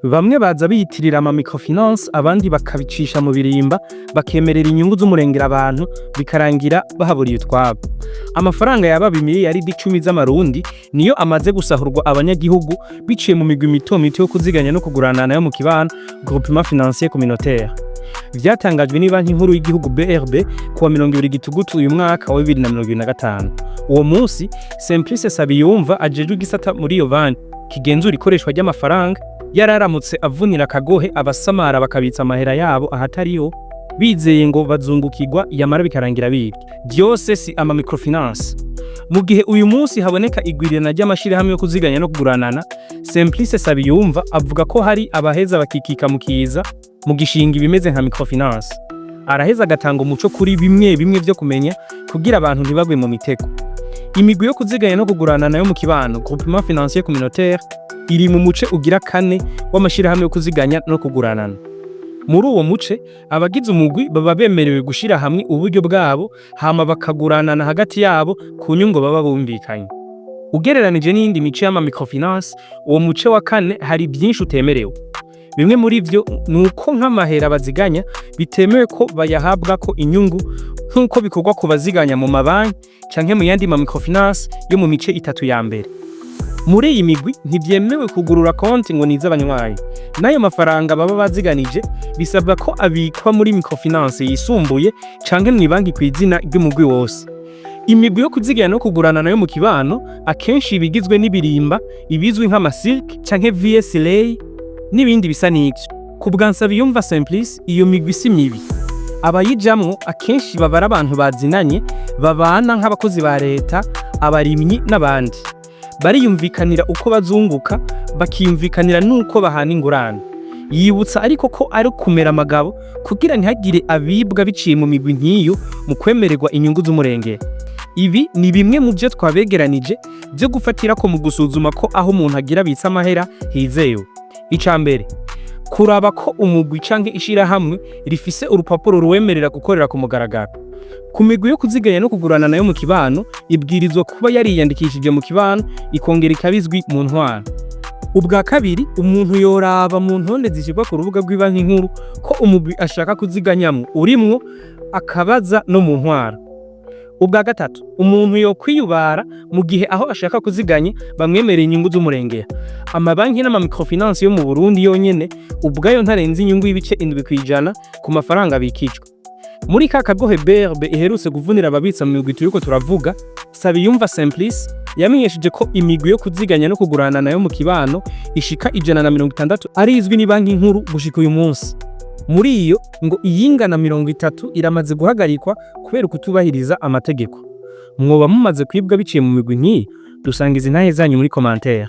Bamwe baza biyitirira microfinance, abandi bakabicisha mu birimba, bakemerera inyungu z'umurengera abantu, bikarangira bahaburiyeyo utwabo. Amafaranga yababa imiriyaridi 10 z'amarundi niyo amaze gusahurwa abanyagihugu biciye mu migwi mitomito yo kuziganya no kuguranana yo mu kibano, groupements financiers communautaires. Vyatangajwe ni banki nkuru y'igihugu BRB kuwa 20 Gitugutu uyu mwaka wa 2025. Uwo munsi Simplice Nsabiyumva ajejwe igisata muri iyo banki kigenzura ikoreshwa ry'amafaranga yararamutse avunira akagohe abasamara bakabitsa amahera yabo ahatariho bizeye ngo bazungukirwa yamara bikarangira bibye. Byose si microfinance. Mu gihe uyu munsi haboneka igwirirana ry'amashirahamwe yo kuziganya no kuguranana, Simplice Nsabiyumva avuga ko hari abaheza bakikika mu kiza mu gishinga ibimeze nka microfinance. Araheza agatanga umuco kuri bimwe byo kumenya kugira abantu ntibagwe mu mitego. Imigwi yo kuziganya no kuguranana yo mu kibano, groupements financiers communautaires, iri mu muce ugira 4 w'amashirahamwe yo kuziganya no kuguranana. Muri uwo muce abagize umugwi baba bemerewe gushira hamwe uburyo bwabo hama bakaguranana hagati yabo ku nyungu baba bumvikanye. Ugereranije n'indi mice y'ama microfinance, uwo muce wa 4 hari byinshi utemerewe. Bimwe muri byo nuko nk'amahera baziganya bitemewe ko bayahabwa ko inyungu nkuko bikorwa ku baziganya mu mabanki canke mu yandi ma microfinance yo mu mice 3 ya mbere. Muri iyi migwi ntibyemewe kugurura konti ngo niza abanywayi. Nayo mafaranga baba baziganije bisabwa ko abikwa muri microfinance yisumbuye canke mu banki kw'izina ry'umugwi wose. Imigwi yo kuziganya no kuguranana yo mu kibano akenshi bigizwe n'ibirimba ibizwi nk'amasilk canke VSLA n'ibindi bisa n'ivyo. Ku bwa Nsabiyumva Simplice, iyo migwi si mibi. Abayijamwo akenshi babara abantu bazinanye babana nk'abakozi ba leta, abarimyi n'abandi. Bariyumvikanira uko bazunguka, bakiyumvikanira nuko bahana ingurane. Yibutsa ariko ko ari kumera amagabo kugira ntihagire abibwa biciye mu migwi nk'iyo mu kwemererwa inyungu z'umurengera. Ibi ni bimwe mu byo twabegeranije byo gufatira ko mu gusuzuma ko aho umuntu agira bitsa amahera hizeyo. Icambere, kuraba ko umugwi canke ishirahamwe rifise urupapuro ruwemerera gukorera ku mugaragaro. Ku migwi yo kuziganya no kuguranana yo mu kibano ibwirizwa kuba yariyandikishije mu kibano ikongera ikabizwi mu ntwara. Ubwa kabiri, umuntu yoraba mu ntonde zishirwa ku rubuga rw'ibanki nkuru ko umugwi ashaka kuziganyamwo urimwo akabaza no mu ntwara. Ubwa gatatu, umuntu yo kwiyubara mu gihe aho ashaka kuziganya bamwemerera inyungu z'umurengera. Amabanki n'ama microfinance yo mu Burundi yonyene ubwayo ntarenze inyungu y'ibice 7% ku mafaranga bikicwa. Muri ka kagohe BRB iherutse kuvunira ababitsa mu migwi turiko turavuga, Nsabiyumva Simplice yamenyesheje ko imigwi yo kuziganya no kuguranana yo mu kibano ishika 160 ari izwi ni banki nkuru gushika uyu munsi. Muri iyo ngo iyingana 30 iramaze guhagarikwa kubera kutubahiriza amategeko. Mwoba mumaze kwibwa biciye mu migwi nk'iyi? Dusangiza intahe zanyu muri commentaire.